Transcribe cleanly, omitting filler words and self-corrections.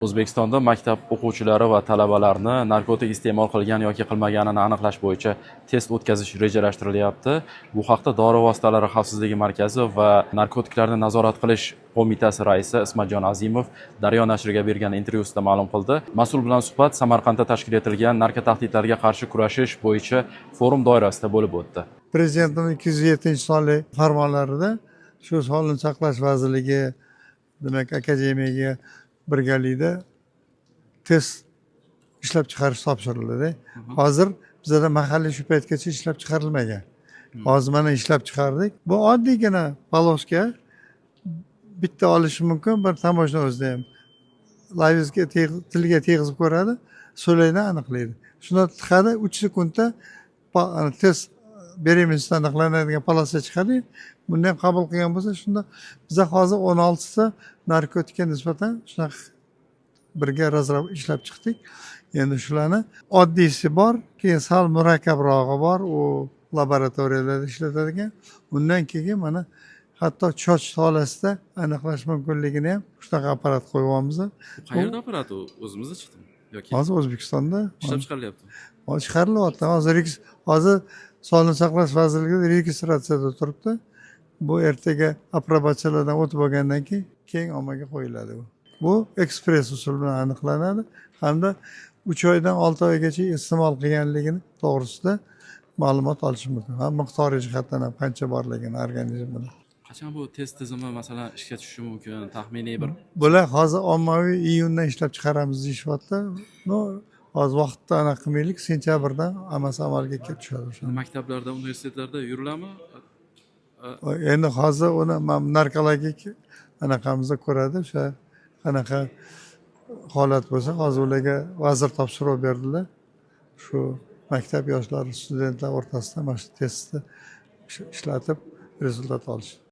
O'zbekistonda maktab o'quvchilari va talabalarni narkotik iste'mol qilgan yoki qilmaganini aniqlash bo'yicha test o'tkazish rejalashtirilyapti. Bu haqda Dori vositalari xavfsizligi markazi va Narkotiklarni nazorat qilish qo'mitasi raisi Ismatjon Azimov Daryo nashriga bergan intervyusida ma'lum qildi. Mas'ul bilan suhbat Samarqandda tashkil etilgan narkotahdidlarga qarshi kurashish bo'yicha forum doirasida bo'lib o'tdi. Prezidentning 207-sonli farmonlarida shu Sog'liqni saqlash vazirligi, demak, akademiyaga birgalikda test ishlab chiqarish topshirildi. Hozir bizda mahalliy shu paytgacha ishlab chiqarilmagan. Hozir mana ishlab chiqardik. Bu oddiygina paloska bitta olishi mumkin, bir tamoshni o'zida ham lavizga tilga tegizib ko'radi, so'laydan aniqlaydi. Shunda tiqadi, 3 sekundda test beremizdan aniqlanadigan palosa chiqadi. Buni ham qabul qilgan bo'lsa, shunda biza hozir 16 ta narkotikka nisbatan shunaqa birga razrab ishlab chiqdik. Endi shularni oddiysi bor, keyin sal murakkabrog'i bor, u laboratoriyalarda ishlatadigan. Undan keyin mana hatto choch tolasida aniqlash mumkinligini ham shunaqa apparat qo'yyapmiz. Qayerda apparat u? O'zimizda chiqdimi yoki Hozir O'zbekistonda ishlab chiqarilyapti? hozir chiqarilyapti. Hozir Sog'liqni saqlash vazirligida registratsiyada turibdi. Bu ertaga aprobatsiyalardan o'tib bo'lgandan keyin ommaga qo'yiladi bu. Bu ekspress usul bilan aniqlanadi hamda 3 oydan 6 oygacha iste'mol qilganligini to'g'risida ma'lumot olish mumkin. Ha, miqdoriy jihatdan ham qancha borligini organizmida. Qachon bu test tizimi masalan ishga tushishi mumkin? Taxminiy bir Bular hozir ommaviy iyundan ishlab chiqaramiz deyishyapti. Hozir vaqtda anaqa qilmaylik, sentyabrdan hammasi amalga kelib tushadi. maktablarda, universitetlarda yuriladimi? Endi hozir uni narkologik anaqamizda ko'radi. O'sha qanaqa holat bo'lsa, hozir ularga vazir topshiriq berdilar. Shu maktab yoshlari, studentlar o'rtasida mana shu testni ishlatib rezultat olish.